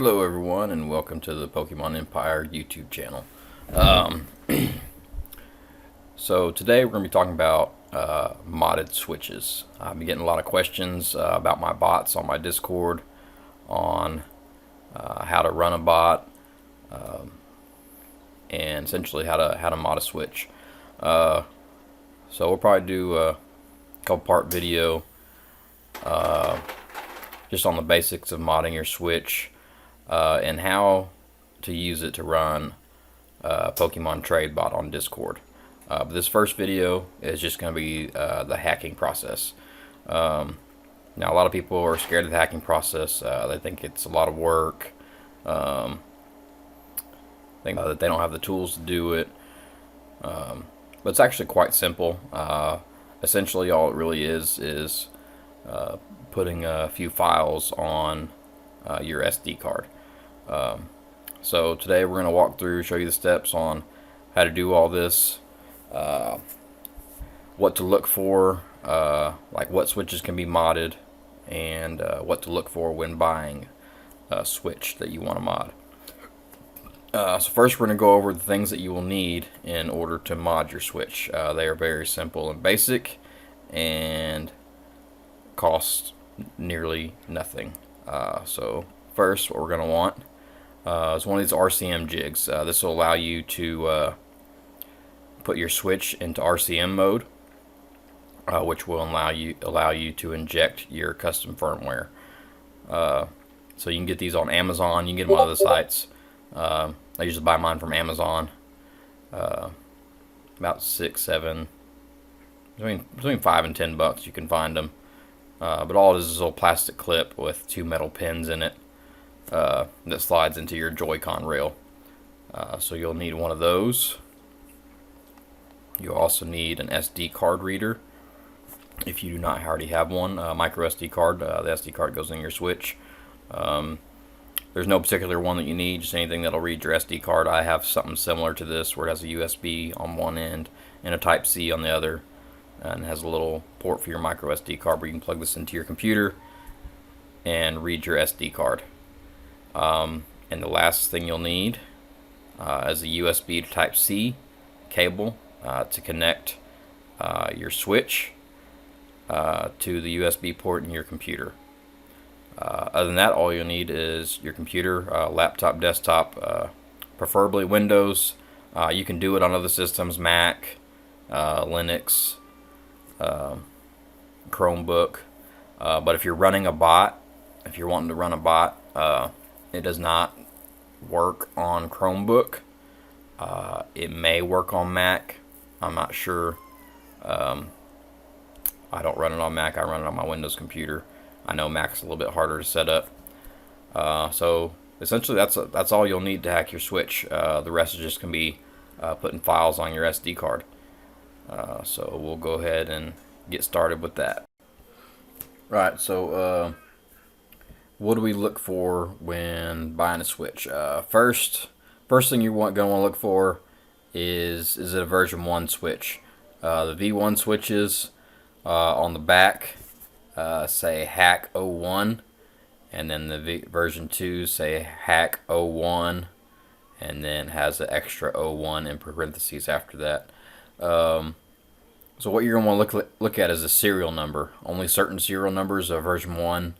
Hello everyone and welcome to the Pokemon Empire YouTube channel. Um, so today we're going to be talking about modded switches. I've been getting a lot of questions about my bots on my Discord on how to run a bot and essentially how to mod a switch. So we'll probably do a couple part video just on the basics of modding your switch. And how to use it to run Pokemon trade bot on Discord. But this first video is just going to be the hacking process. Now a lot of people are scared of the hacking process. They think it's a lot of work. Think that they don't have the tools to do it. But it's actually quite simple. Essentially all it really is putting a few files on your SD card. So today we're going to walk through, show you the steps on how to do all this, what to look for, like what switches can be modded, and what to look for when buying a switch that you want to mod. So first we're going to go over the things that you will need in order to mod your switch. They are very simple and basic and cost nearly nothing. So first what we're going to want is one of these RCM jigs. This will allow you to put your switch into Rcm mode, which will allow you to inject your custom firmware. So you can get these on Amazon. You can get them on other sites. I usually buy mine from Amazon. About 6, 7, between 5 and 10 bucks. You can find them. But all it is a little plastic clip with 2 metal pins in it that slides into your Joy-Con rail. So you'll need one of those. You'll also need an SD card reader if you do not already have one. Micro SD card. The SD card goes in your switch. There's no particular one that you need, just anything that'll read your SD card. I have something similar to this where it has a USB on one end and a Type-C on the other, and has a little port for your micro SD card where you can plug this into your computer and read your SD card. And the last thing you'll need is a USB to Type-C cable to connect your switch to the USB port in your computer. Other than that, all you'll need is your computer, laptop, desktop, preferably Windows. You can do it on other systems, Mac, Linux, Chromebook. But if you're running a bot, if you're wanting to run a bot, it does not work on Chromebook. It may work on Mac. I'm not sure. I don't run it on Mac. I run it on my Windows computer. I know Mac's a little bit harder to set up. So essentially that's all you'll need to hack your switch. The rest is just going to be putting files on your SD card. So we'll go ahead and get started with that. Right, so what do we look for when buying a switch? First thing you're going to want to look for is it a version 1 switch? The V1 switches on the back say Hack 01, and then the version 2 say Hack 01, and then has an extra 01 in parentheses after that. So what you're going to want to look at is the serial number. Only certain serial numbers of version 1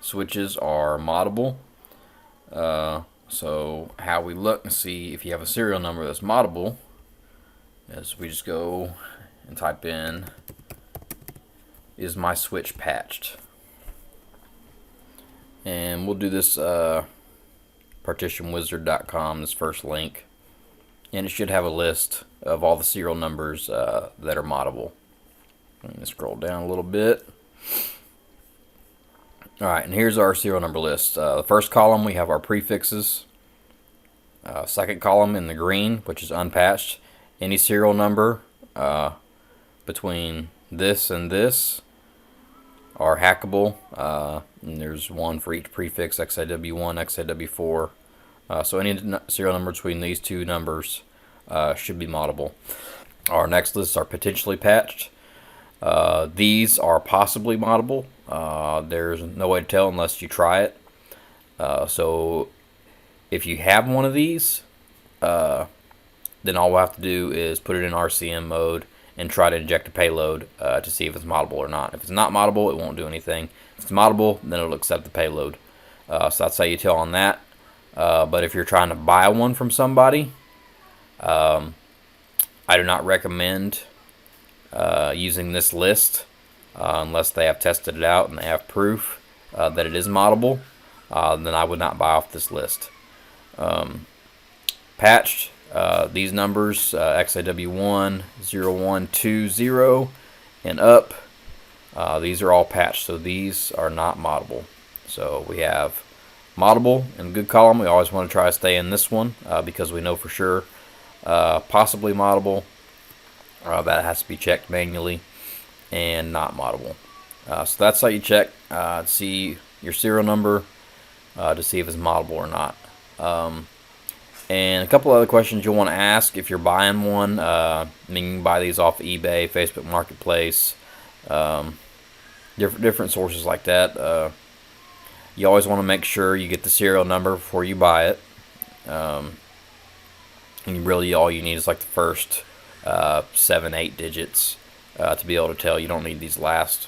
switches are moddable. So how we look and see if you have a serial number that's moddable is we just go and type in, is my switch patched? And we'll do this partitionwizard.com, this first link, and it should have a list of all the serial numbers that are moddable. Let me scroll down a little bit. Alright, and here's our serial number list. The first column we have our prefixes. Second column in the green, which is unpatched. Any serial number between this and this are hackable. And there's one for each prefix, XIW1, XIW4. So any serial number between these two numbers should be moddable. Our next lists are potentially patched. These are possibly moddable. There's no way to tell unless you try it. So if you have one of these, then all we'll have to do is put it in Rcm mode and try to inject a payload to see if it's moddable or not. If it's not moddable, it won't do anything. If it's moddable, then it'll accept the payload. So that's how you tell on that. But if you're trying to buy one from somebody, I do not recommend using this list unless they have tested it out and they have proof that it is moddable. Then I would not buy off this list. Patched, these numbers, XAW1, 0120 and up, these are all patched, so these are not moddable. So we have moddable in good column. We always want to try to stay in this one because we know for sure possibly moddable. That has to be checked manually, and not moddable. So that's how you check to see your serial number to see if it's moddable or not. And a couple other questions you'll want to ask if you're buying one. I mean, you can buy these off eBay, Facebook Marketplace, different sources like that. You always want to make sure you get the serial number before you buy it. And really all you need is like the first 7-8 digits to be able to tell. You don't need these last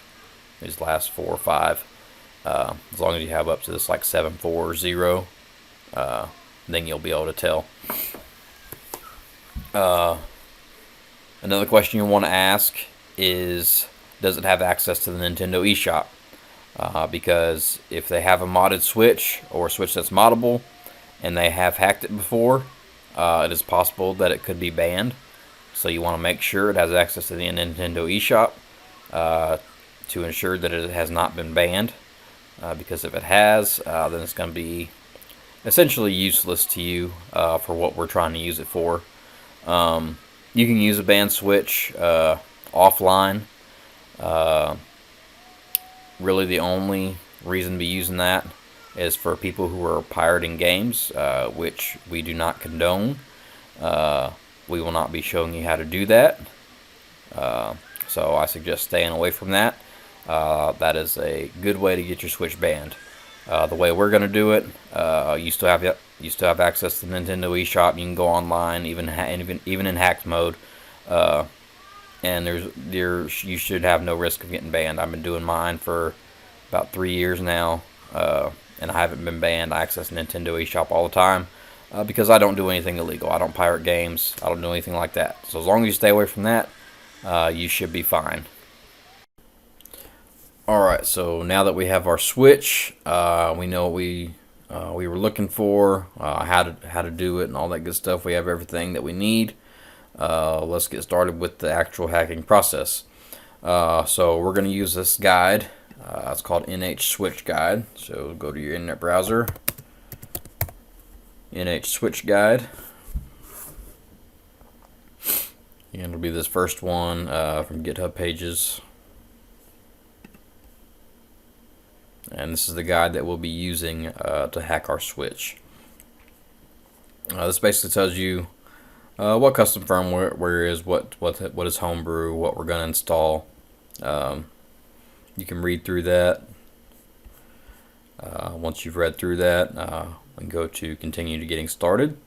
4 or 5. As long as you have up to this like 740, then you'll be able to tell. Another question you want to ask is, does it have access to the Nintendo eShop? Because if they have a modded Switch or a Switch that's moddable and they have hacked it before, it is possible that it could be banned. So you want to make sure it has access to the Nintendo eShop to ensure that it has not been banned. Because if it has, then it's going to be essentially useless to you for what we're trying to use it for. You can use a banned Switch offline. Really the only reason to be using that is for people who are pirating games, which we do not condone. We will not be showing you how to do that. So I suggest staying away from that. That is a good way to get your Switch banned. The way we're going to do it, you still have access to the Nintendo eShop. You can go online, even in hacked mode, and you should have no risk of getting banned. I've been doing mine for about 3 years now, and I haven't been banned. I access Nintendo eShop all the time because I don't do anything illegal. I don't pirate games. I don't do anything like that. So as long as you stay away from that, you should be fine. Alright, so now that we have our Switch, we know what we were looking for, how to do it and all that good stuff. We have everything that we need. Let's get started with the actual hacking process. So we're going to use this guide. It's called NH Switch Guide. So go to your internet browser, NH Switch Guide. And it'll be this first one from GitHub pages. And this is the guide that we'll be using to hack our Switch. This basically tells you what custom firmware is, what is homebrew, what we're going to install. You can read through that. Once you've read through that, and go to continue to getting started.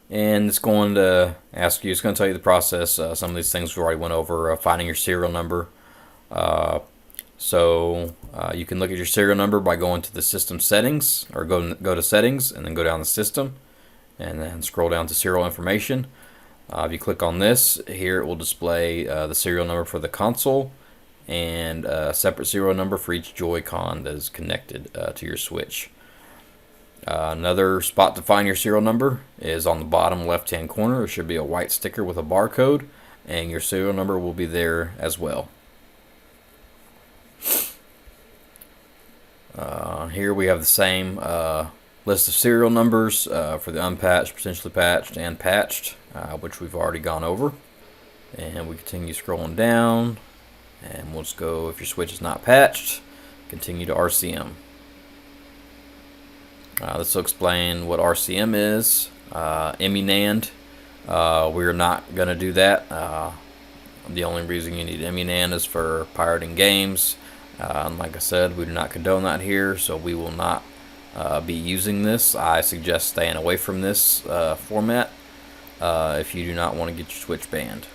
And it's going to ask you, it's going to tell you the process. Some of these things we already went over, finding your serial number. So you can look at your serial number by going to the system settings, or go to settings and then go down to system and then scroll down to serial information. If you click on this here, it will display the serial number for the console and a separate serial number for each Joy-Con that is connected to your Switch. Another spot to find your serial number is on the bottom left hand corner. There should be a white sticker with a barcode, and your serial number will be there as well. Here we have the same list of serial numbers for the unpatched, potentially patched, and patched, which we've already gone over. And we continue scrolling down, and we'll just go, if your Switch is not patched, continue to Rcm. This will explain what Rcm is. Emunand, we're not going to do that. The only reason you need Emunand is for pirating games. And like I said, we do not condone that here, so we will not be using this. I suggest staying away from this format if you do not want to get your switch banned.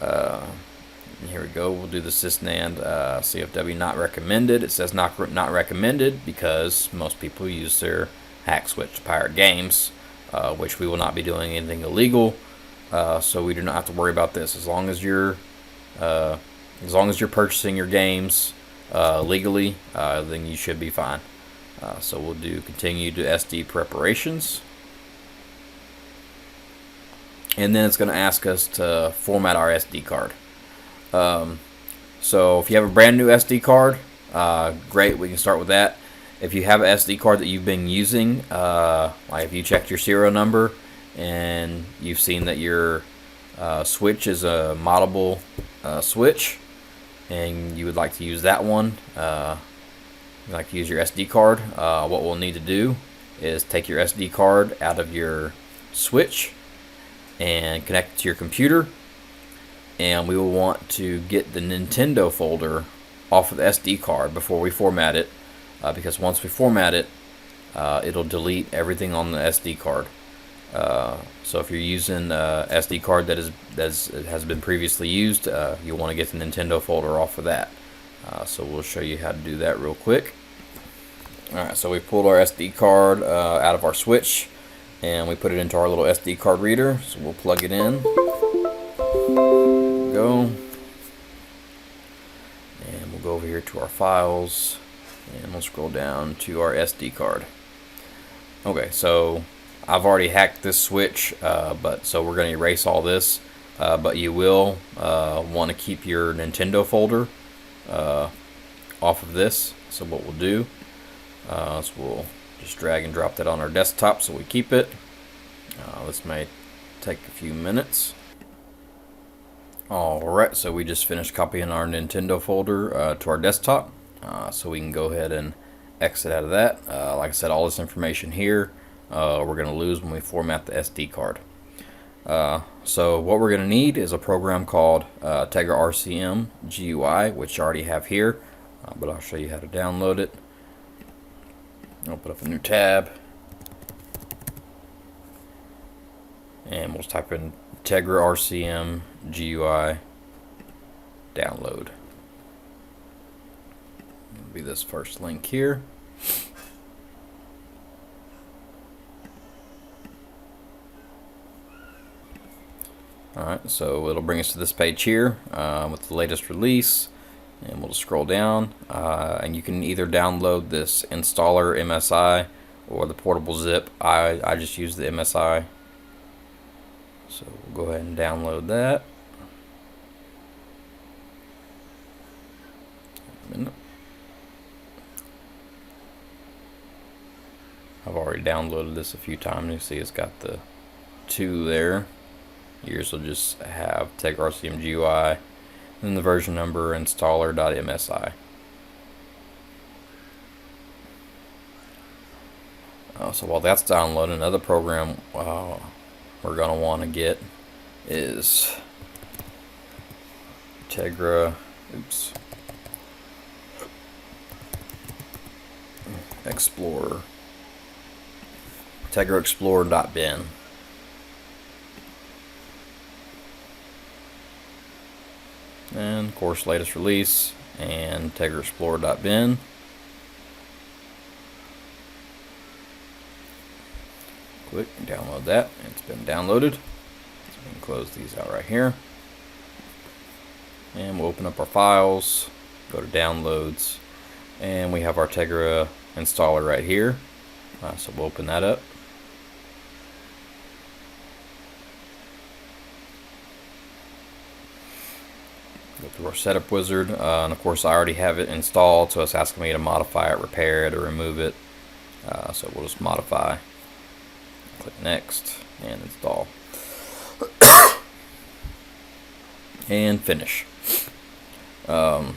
Here we go. We'll do the sysnand CFW not recommended. It says not recommended because most people use their hack switch to pirate games, which we will not be doing anything illegal. So we do not have to worry about this as long as you're purchasing your games legally. Then you should be fine. So we'll do continue to SD preparations. And then it's going to ask us to format our SD card. So if you have a brand new SD card, great, we can start with that. If you have an SD card that you've been using, like if you checked your serial number and you've seen that your switch is a moddable switch and you would like to use that one, you'd like to use your SD card, what we'll need to do is take your SD card out of your switch and connect it to your computer, and we will want to get the Nintendo folder off of the SD card before we format it, because once we format it, it'll delete everything on the SD card. So if you're using a SD card that has been previously used, you'll want to get the Nintendo folder off of that. So we'll show you how to do that real quick. Alright, so we pulled our SD card out of our switch and we put it into our little SD card reader. So we'll plug it in. Go. And we'll go over here to our files and we'll scroll down to our SD card. Okay, so I've already hacked this switch, so we're going to erase all this, but you will want to keep your Nintendo folder off of this. So what we'll do is we'll just drag and drop that on our desktop so we keep it. This may take a few minutes. Alright, so we just finished copying our Nintendo folder to our desktop, so we can go ahead and exit out of that. Like I said, all this information here we're going to lose when we format the SD card. So what we're going to need is a program called Tegra Rcm GUI, which I already have here, but I'll show you how to download it. Open up a new tab, and we'll type in Tegra Rcm GUI download. It'll be this first link here. Alright, so it'll bring us to this page here with the latest release, and we'll just scroll down, and you can either download this installer MSI or the portable zip. I just use the MSI, so we'll go ahead and download that. I've already downloaded this a few times. You see it's got the 2 there. Yours will just have Tegra Rcm GUI, then the version number installer.msi. So while that's downloading, another program we're going to want to get is Tegra Explorer. Tegra Explorer.bin. And of course latest release and Tegra Explorer.bin. Click and download that. It's been downloaded. So we can close these out right here. And we'll open up our files, go to downloads, and we have our Tegra installer right here. So we'll open that up. Go through our setup wizard, and of course I already have it installed, so it's asking me to modify it, repair it, or remove it. So we'll just modify. Click next and install. And finish. So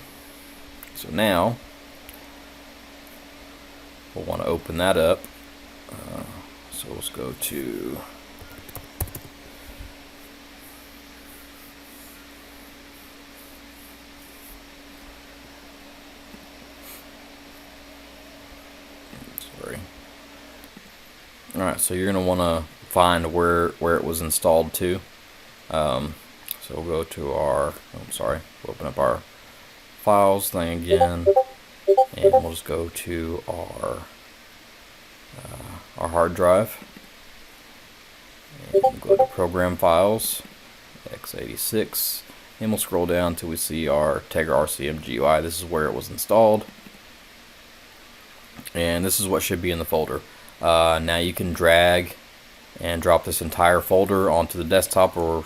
now we'll want to open that up. So let's go to sorry. Alright, so you're going to want to find where it was installed to. So we'll go to our, we'll open up our files thing again, and we'll just go to our hard drive, and go to program files, x86, and we'll scroll down until we see our Tegra Rcm GUI. This is where it was installed, and this is what should be in the folder. Now you can drag and drop this entire folder onto the desktop or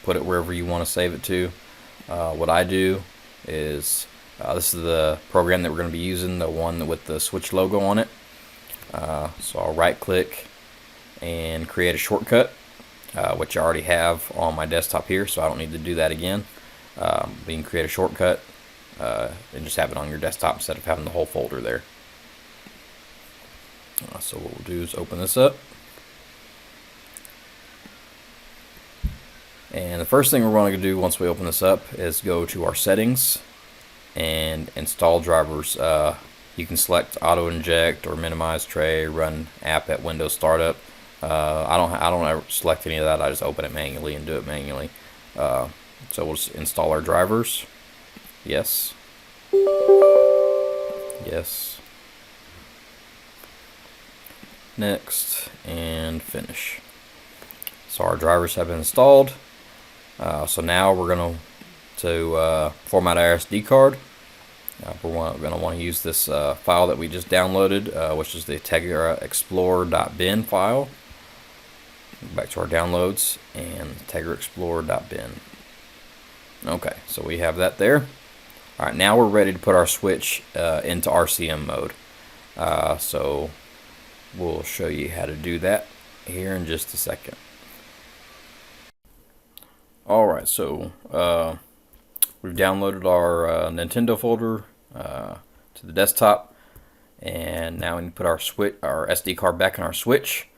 put it wherever you want to save it to. What I do is, this is the program that we're going to be using, the one with the switch logo on it. So I'll right click and create a shortcut, which I already have on my desktop here, so I don't need to do that again. But you can create a shortcut and just have it on your desktop instead of having the whole folder there. So what we'll do is open this up. And the first thing we're going to do once we open this up is go to our settings and install drivers. You can select auto inject or minimize tray, run app at Windows startup. I don't ever select any of that. I just open it manually and do it manually. So we'll just install our drivers. Yes. Yes. Next, and finish. So our drivers have been installed. So now we're going to format our SD card. We're going to want to use this file that we just downloaded, which is the Tegra Explorer.bin file. Back to our downloads and Tegra Explorer.bin. Okay, so we have that there. Alright, now we're ready to put our switch into RCM mode. So we'll show you how to do that here in just a second. Alright, so we've downloaded our Nintendo folder to the desktop, and now we need to put our SD card back in our switch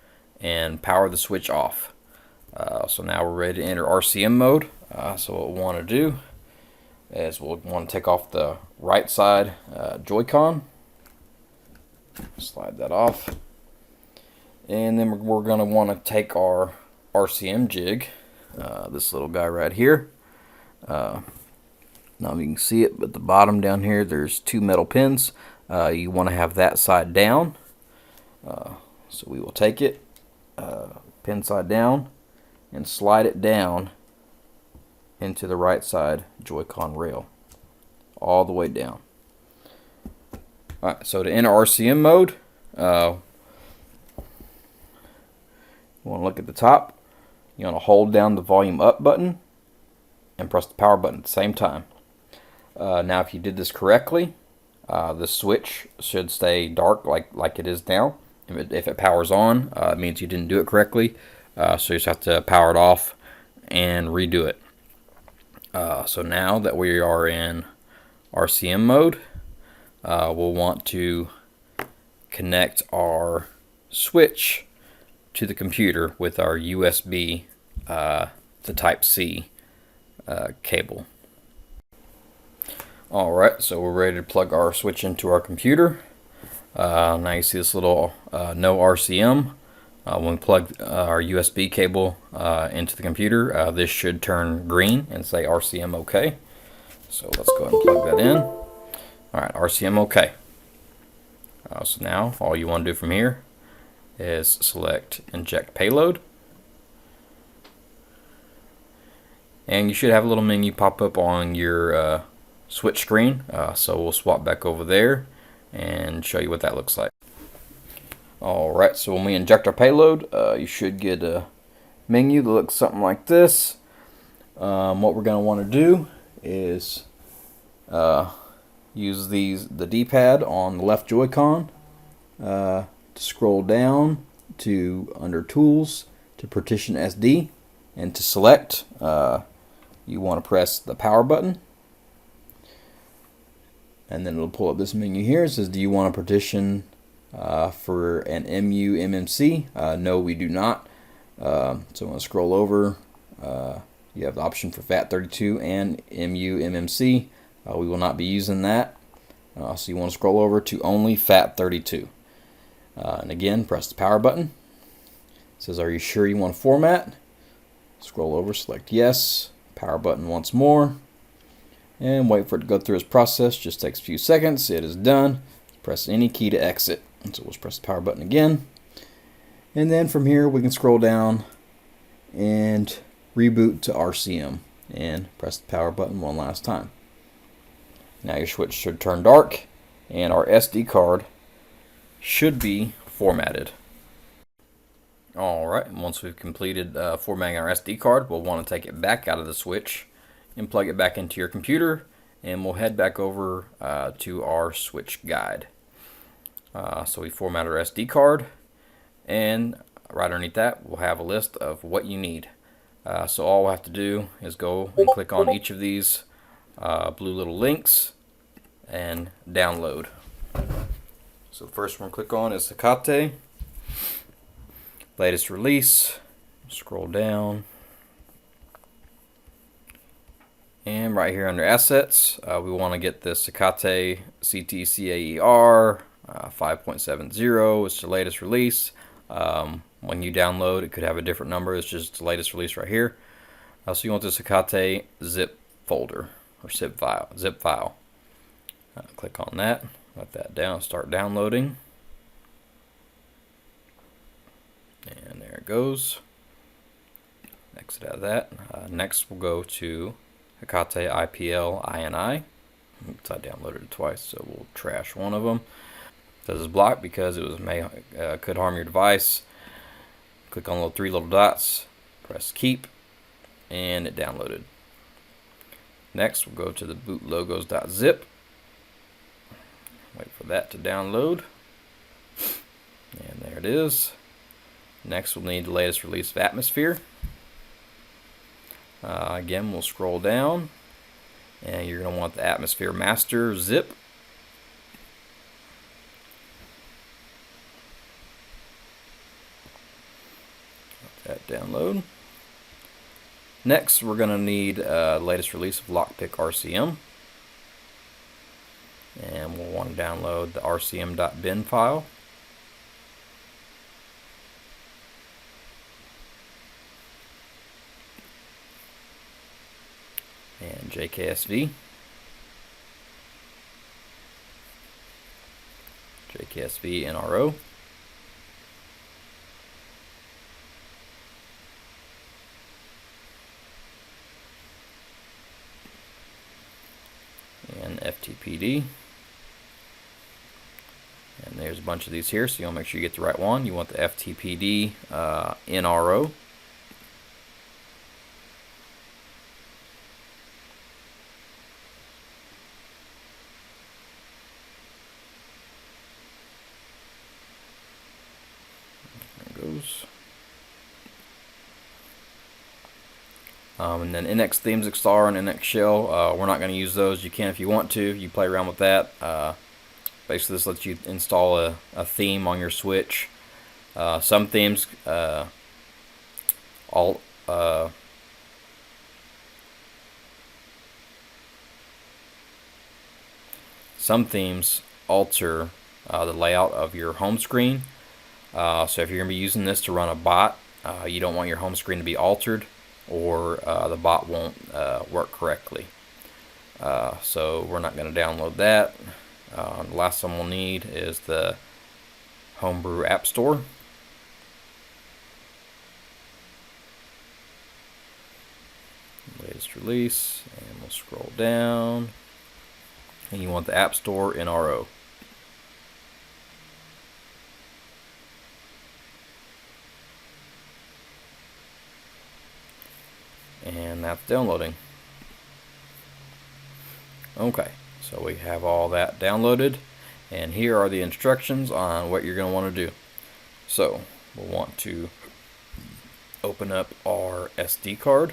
and power the switch off. So now we're ready to enter RCM mode. So what we want to do is we'll want to take off the right side Joy-Con, slide that off, and then we're going to want to take our RCM jig, this little guy right here. Now you can see it, but at the bottom down here there's two metal pins. You want to have that side down. So we will take it, pin side down, and slide it down into the right side Joy-Con rail, all the way down. Alright, so to enter RCM mode, you want to look at the top. You want to hold down the volume up button and press the power button at the same time. Now if you did this correctly, the switch should stay dark like it is now. If it powers on, it means you didn't do it correctly. So you just have to power it off and redo it. So now that we are in RCM mode, we'll want to connect our switch to the computer with our USB to Type-C cable. Alright, so we're ready to plug our switch into our computer. Now you see this little no RCM. When we plug our USB cable into the computer, this should turn green and say RCM OK. So let's go ahead and plug that in. Alright, RCM OK. So now all you want to do from here is select Inject Payload. And you should have a little menu pop up on your switch screen. So we'll swap back over there and show you what that looks like. Alright, so when we inject our payload, you should get a menu that looks something like this. What we're going to want to do is use the D-pad on the left Joy-Con to scroll down to under Tools to partition SD, and to select, you want to press the power button, and then it'll pull up this menu here. It says, do you want to partition for an MU MMC? No, we do not. So I'm going to scroll over. You have the option for FAT32 and MU MMC. We will not be using that. So you want to scroll over to only FAT32. And again, press the power button. It says, are you sure you want to format? Scroll over, select yes, power button once more, and wait for it to go through its process. Just takes a few seconds. It is done. Press any key to exit. So we'll press the power button again. And then from here we can scroll down and reboot to RCM and press the power button one last time. Now your switch should turn dark and our SD card should be formatted. Alright, once we've completed formatting our SD card, we'll want to take it back out of the switch and plug it back into your computer, and we'll head back over to our switch guide. So we format our SD card, and right underneath that we'll have a list of what you need. So all we'll have to do is go and click on each of these blue little links and download. So the first one we'll click on is Hakato. Latest release. Scroll down. And right here under assets, we want to get this Hakato CTCAER 5.70. It's the latest release. When you download, it could have a different number. It's just the latest release right here. So you want this Hakato zip folder or zip file. Click on that. Let that down. Start downloading. And there it goes. Exit out of that. Next we'll go to Hakato IPL INI. Oops, I downloaded it twice, so we'll trash one of them. It says it's blocked because it was could harm your device. Click on the three little dots, press keep, and it downloaded. Next we'll go to the bootlogos.zip. Wait for that to download. And there it is. Next we'll need the latest release of Atmosphere. Again, we'll scroll down, and you're going to want the Atmosphere Master zip. Let that download. Next, we're going to need the latest release of Lockpick Rcm. And we'll want to download the rcm.bin file. And JKSV. JKSV NRO. And FTPD. And there's a bunch of these here, so you want to make sure you get the right one. You want the FTPD NRO. Goes. And then NX Themes Installer and NX Shell, we're not going to use those. You can if you want to. You play around with that. Basically, this lets you install a theme on your Switch. Some themes some themes alter the layout of your home screen. So if you're going to be using this to run a bot, you don't want your home screen to be altered, or the bot won't work correctly. So we're not going to download that. The last one we'll need is the Homebrew App Store. Latest release, and we'll scroll down, and you want the App Store NRO. And that's downloading. Okay, so we have all that downloaded, and here are the instructions on what you're going to want to do. So we'll want to open up our SD card,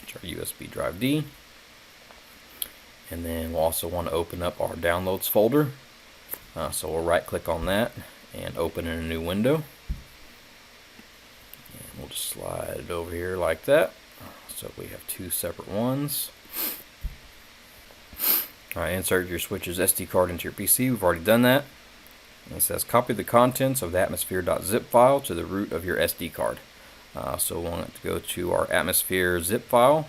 which is our USB drive D, and then we'll also want to open up our downloads folder. So we'll right click on that and open in a new window. We'll just slide it over here like that. So we have two separate ones. Alright, insert your Switch's SD card into your PC. We've already done that. And it says copy the contents of the atmosphere.zip file to the root of your SD card. So we want it to go to our atmosphere zip file,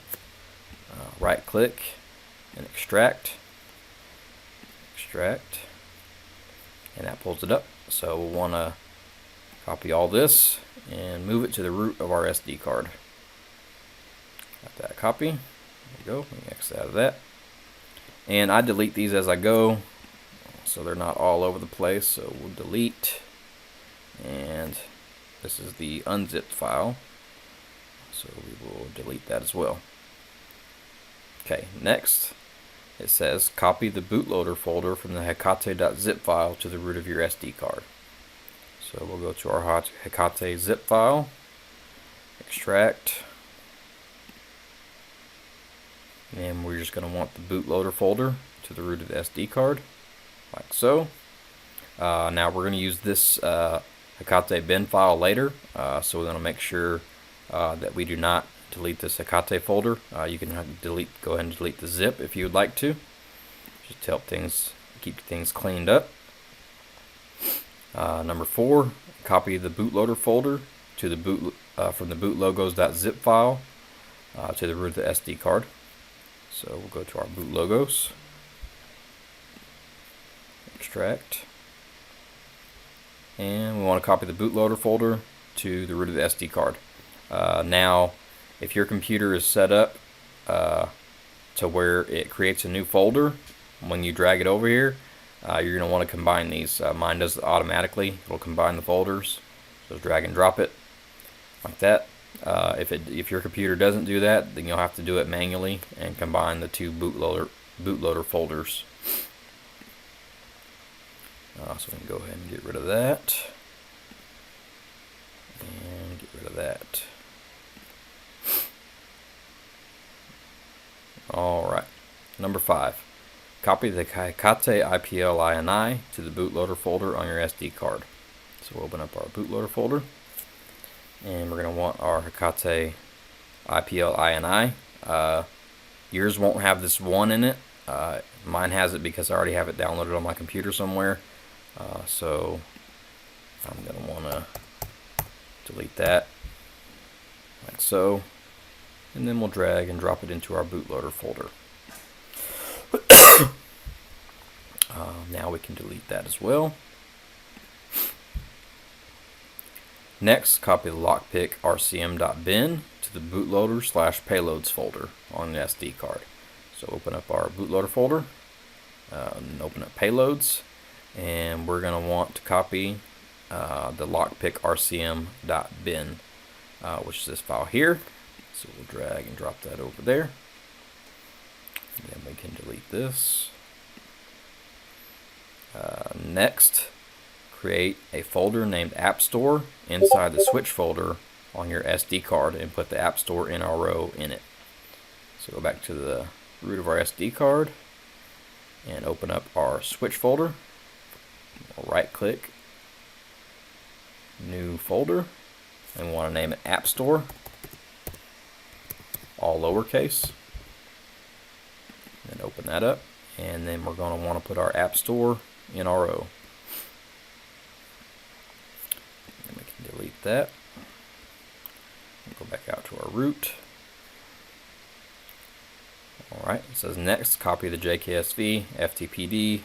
right click and extract, and that pulls it up. So we'll want to copy all this and move it to the root of our SD card. Got that copy. There we go. We can exit out of that. And I delete these as I go, so they're not all over the place. So we'll delete, and this is the unzipped file, so we will delete that as well. Okay, next it says copy the bootloader folder from the hakato.zip file to the root of your SD card. So we'll go to our Hakato zip file, extract, and we're just going to want the bootloader folder to the root of the SD card, like so. Now we're going to use this Hakato bin file later, so we're going to make sure that we do not delete this Hakato folder. You can go ahead and delete the zip if you would like to, just to help keep things cleaned up. Number 4, copy the bootloader folder to the from the bootlogos.zip file to the root of the SD card. So we'll go to our Bootlogos, extract, and we want to copy the bootloader folder to the root of the SD card. Now, if your computer is set up to where it creates a new folder, when you drag it over here, you're going to want to combine these. Mine does it automatically. It'll combine the folders. So drag and drop it like that. If your computer doesn't do that, then you'll have to do it manually and combine the two bootloader folders. So we can go ahead and get rid of that, and get rid of that. Alright, number 5. Copy the Hakato IPL INI to the bootloader folder on your SD card. So we'll open up our bootloader folder, and we're going to want our Hakato IPL INI. Yours won't have this 1 in it. Mine has it because I already have it downloaded on my computer somewhere. So I'm going to want to delete that, like so. And then we'll drag and drop it into our bootloader folder. Now we can delete that as well. Next, copy the Lockpick Rcm.bin to the bootloader/payloads folder on the SD card. So open up our bootloader folder, and open up payloads, and we're going to want to copy the Lockpick Rcm.bin, which is this file here. So we'll drag and drop that over there. And then we can delete this. Next, create a folder named App Store inside the switch folder on your SD card and put the App Store NRO in it. So go back to the root of our SD card and open up our switch folder. We'll right click, new folder, and we want to name it App Store, all lowercase. Then open that up, and then we're going to want to put our App Store NRO. And we can delete that. Go back out to our root. Alright, it says next, copy the JKSV, FTPD,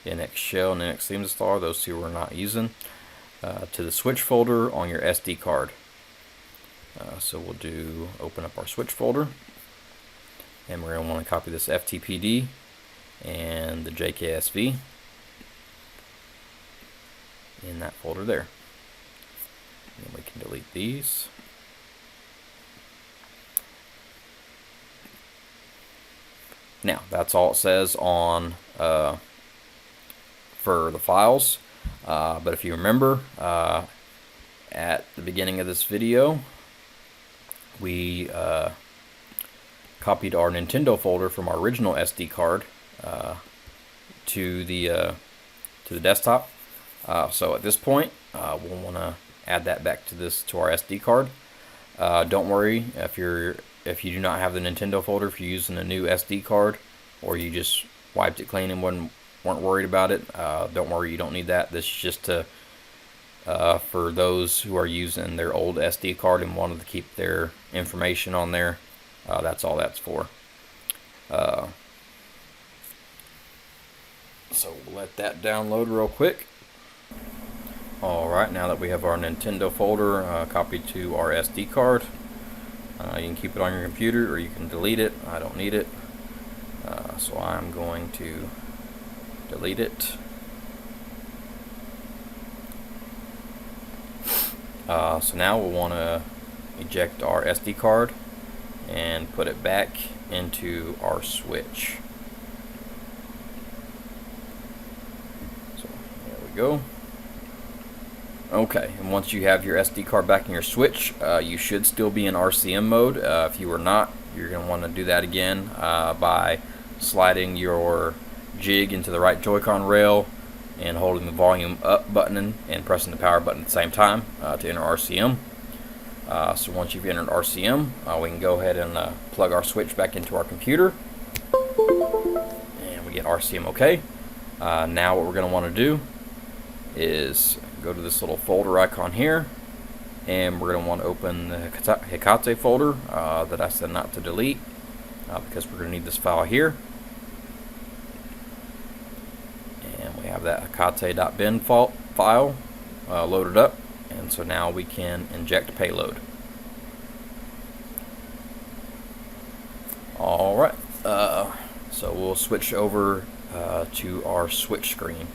NX Shell, and NX Theme Installer, those two we're not using, to the switch folder on your SD card. So we'll open up our switch folder, and we're going to want to copy this FTPD and the JKSV in that folder there. And we can delete these. Now, that's all it says on for the files. But if you remember, at the beginning of this video, we copied our Nintendo folder from our original SD card to the desktop. So at this point, we'll want to add that back to our SD card. Don't worry if you do not have the Nintendo folder, if you're using a new SD card, or you just wiped it clean and weren't worried about it, don't worry, you don't need that. This is just to for those who are using their old SD card and wanted to keep their information on there. That's all that's for. So we'll let that download real quick. Alright, now that we have our Nintendo folder copied to our SD card, you can keep it on your computer or you can delete it. I don't need it, so I'm going to delete it. So now we'll want to eject our SD card and put it back into our switch. So there we go. Okay, and once you have your SD card back in your switch, you should still be in Rcm mode. If you are not, you're going to want to do that again by sliding your jig into the right Joy-Con rail and holding the volume up button and pressing the power button at the same time to enter RCM. So once you've entered RCM, we can go ahead and plug our switch back into our computer, and we get RCM OK. Now what we're going to want to do is go to this little folder icon here, and we're going to want to open the Hakato folder that I said not to delete because we're going to need this file here. And we have that Hakato.bin file loaded up, and so now we can inject payload. Alright, so we'll switch over to our switch screen.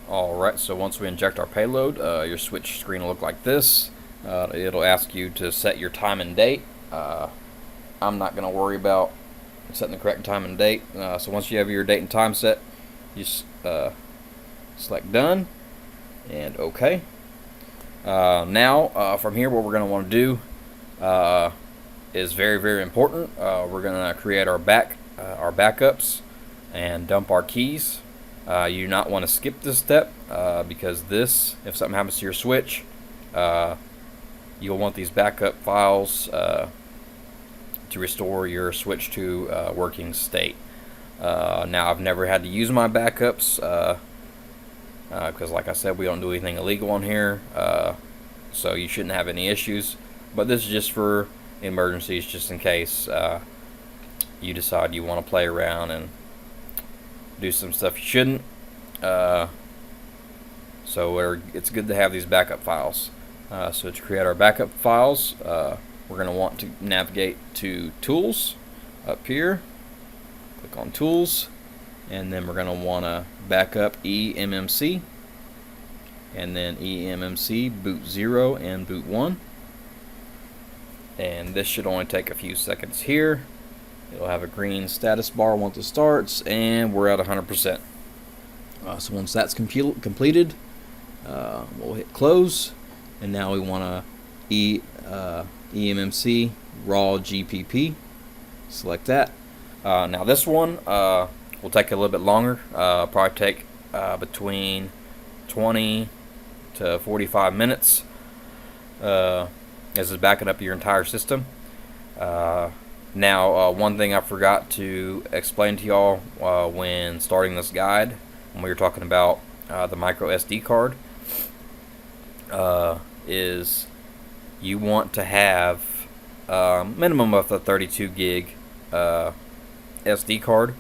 Alright, so once we inject our payload, your switch screen will look like this. It'll ask you to set your time and date. I'm not going to worry about setting the correct time and date. So once you have your date and time set, you select done and OK. Now from here, what we're going to want to do is very, very important. We're going to create our backups and dump our keys. You do not want to skip this step because if something happens to your switch, you'll want these backup files to restore your switch to working state. Now, I've never had to use my backups because, like I said, we don't do anything illegal on here, so you shouldn't have any issues. But this is just for emergencies, just in case you decide you want to play around and do some stuff you shouldn't. So it's good to have these backup files. So to create our backup files, we're going to want to navigate to Tools up here. Click on Tools, and then we're going to want to backup eMMC, and then eMMC boot 0 and boot 1. And this should only take a few seconds here. It'll have a green status bar once it starts, and we're at 100%. So once that's completed, we'll hit close, and now we want to eMMC raw GPP. Select that. Now this one will take a little bit longer. Probably take between 20 to 45 minutes. As it's backing up your entire system. Now, one thing I forgot to explain to y'all when starting this guide, when we were talking about the micro SD card, is you want to have minimum of a 32 gig SD card.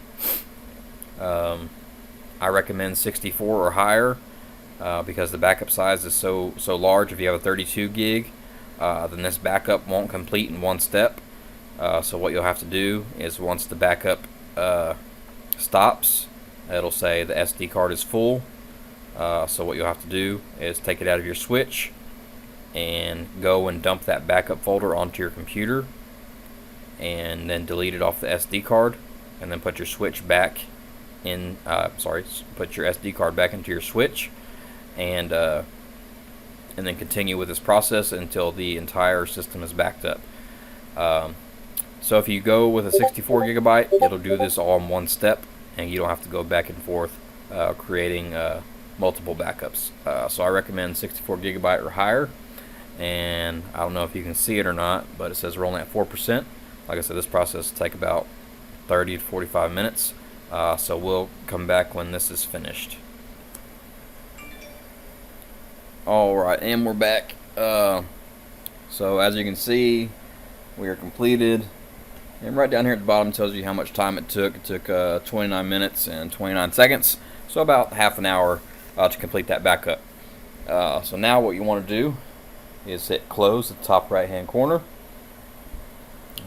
I recommend 64 or higher because the backup size is so large. If you have a 32 gig, then this backup won't complete in one step. So what you'll have to do is once the backup stops, it'll say the SD card is full. So what you'll have to do is take it out of your switch and go and dump that backup folder onto your computer, and then delete it off the SD card, and then put your switch back in. Put your SD card back into your switch, and then continue with this process until the entire system is backed up. So if you go with a 64 gigabyte, it'll do this all in one step, and you don't have to go back and forth creating multiple backups. So I recommend 64 gigabyte or higher. And I don't know if you can see it or not, but it says we're only at 4%. Like I said, this process will take about 30 to 45 minutes. So we'll come back when this is finished. Alright, and we're back. So as you can see, we are completed. And right down here at the bottom tells you how much time it took. It took 29 minutes and 29 seconds. So about half an hour to complete that backup. So now what you want to do is hit close at the top right hand corner.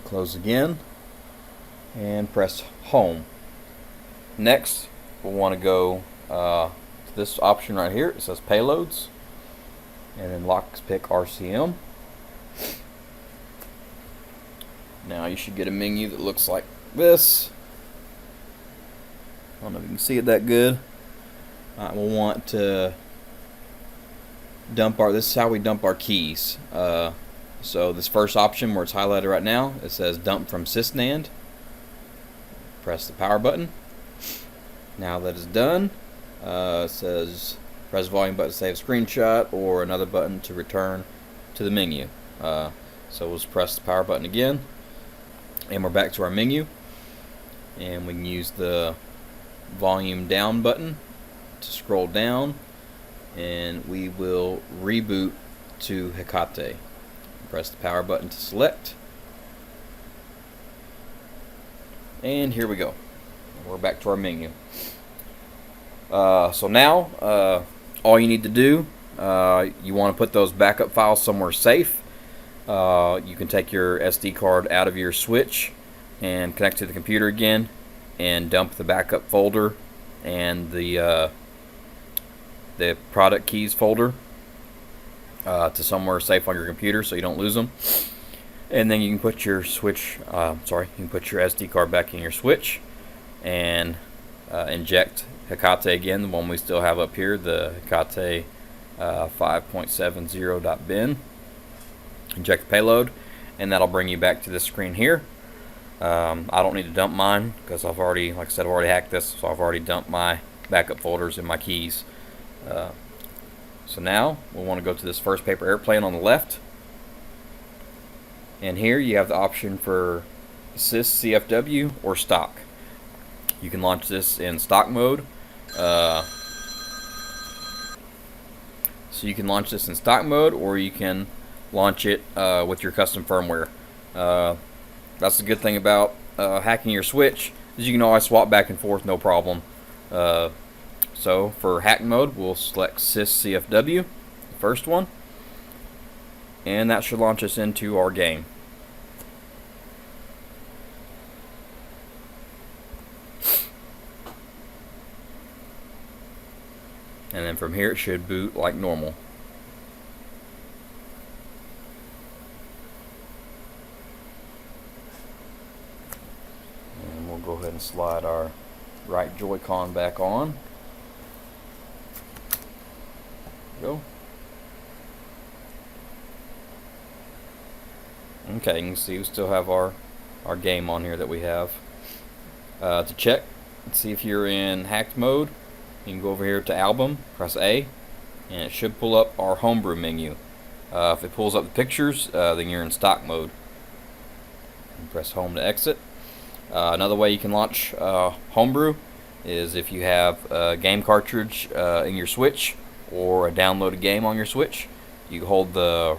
Close again. And press home. Next, we'll want to go to this option right here. It says Payloads. And then Lockpick Rcm. Now you should get a menu that looks like this. I don't know if you can see it that good. We'll want to dump this is how we dump our keys. So this first option where it's highlighted right now, it says dump from sysnand. Press the power button. Now that it's done, it says press volume button to save screenshot, or another button to return to the menu. So we'll just press the power button again, and we're back to our menu. And we can use the volume down button to scroll down, and we will reboot to Hakato. Press the power button to select, and here we go. We're back to our menu. So now all you need to do, you want to put those backup files somewhere safe. You can take your SD card out of your switch and connect to the computer again, and dump the backup folder and the product keys folder to somewhere safe on your computer so you don't lose them. And then you can put your switch, you can put your SD card back in your switch and inject Hakato again, the one we still have up here, the Hakato 5.70.bin. Inject payload, and that'll bring you back to this screen here. I don't need to dump mine because I've already, like I said, I've already hacked this, so I've already dumped my backup folders and my keys. So now we'll want to go to this first paper airplane on the left, and here you have the option for sys CFW or stock. You can launch this in stock mode. So you can launch this in stock mode, or you can launch it with your custom firmware. That's the good thing about hacking your switch, is you can always swap back and forth, no problem. So for hack mode, we'll select sys CFW, the first one, and that should launch us into our game. And then from here it should boot like normal. And we'll go ahead and slide our right Joy-Con back on. Go. Okay, you can see we still have our game on here that we have. To check and see if you're in hacked mode, you can go over here to album, press A, and it should pull up our homebrew menu. If it pulls up the pictures, then you're in stock mode. And press home to exit. Another way you can launch homebrew is if you have a game cartridge in your switch, or a downloaded game on your switch. You hold the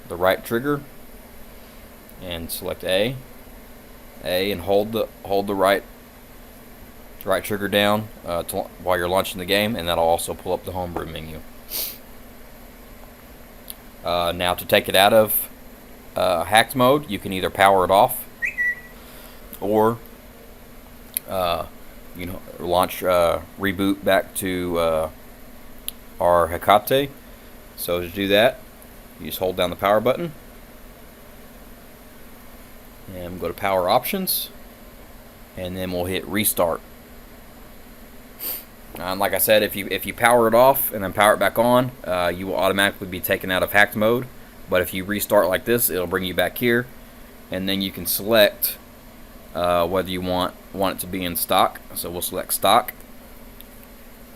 right trigger and select A, and hold the right trigger down while you're launching the game, and that'll also pull up the homebrew menu. Now to take it out of hacked mode, you can either power it off, or launch reboot back to our Hakato. So to do that, you just hold down the power button and go to power options, and then we'll hit restart. Like I said, if you power it off and then power it back on, you will automatically be taken out of hacked mode. But if you restart like this, it'll bring you back here, and then you can select whether you want it to be in stock. So we'll select stock,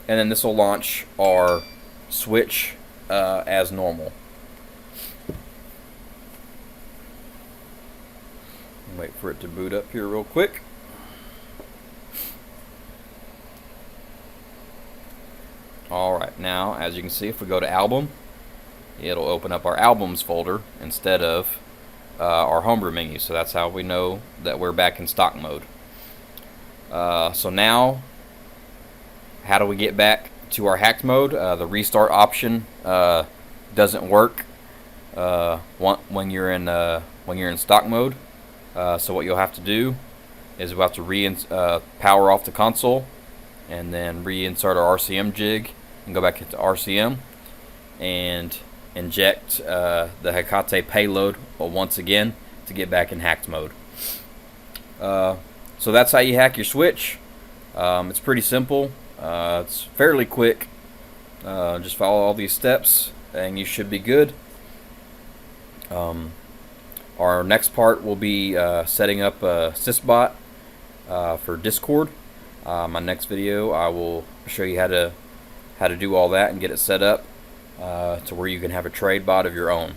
and then this will launch our switch as normal. Wait for it to boot up here real quick. Alright, now as you can see, if we go to album, it'll open up our albums folder instead of our homebrew menu. So that's how we know that we're back in stock mode. So now, how do we get back to our hacked mode? The restart option doesn't work when you're in stock mode. So what you'll have to do is we'll have to power off the console and then reinsert our RCM jig and go back into RCM and inject the Hakato payload once again to get back in hacked mode. So that's how you hack your switch. It's pretty simple. It's fairly quick. Just follow all these steps and you should be good. Our next part will be setting up a sysbot for Discord. My next video I will show you how to do all that and get it set up to where you can have a trade bot of your own.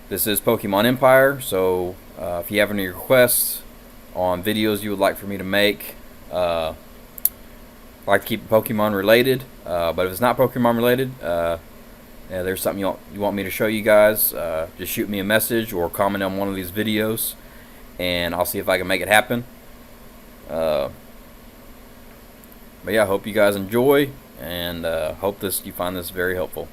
This is Pokemon Empire, so if you have any requests on videos you would like for me to make, I like to keep it Pokemon related, but if it's not Pokemon related, there's something you want me to show you guys, just shoot me a message or comment on one of these videos and I'll see if I can make it happen. But yeah, I hope you guys enjoy and hope you find this very helpful.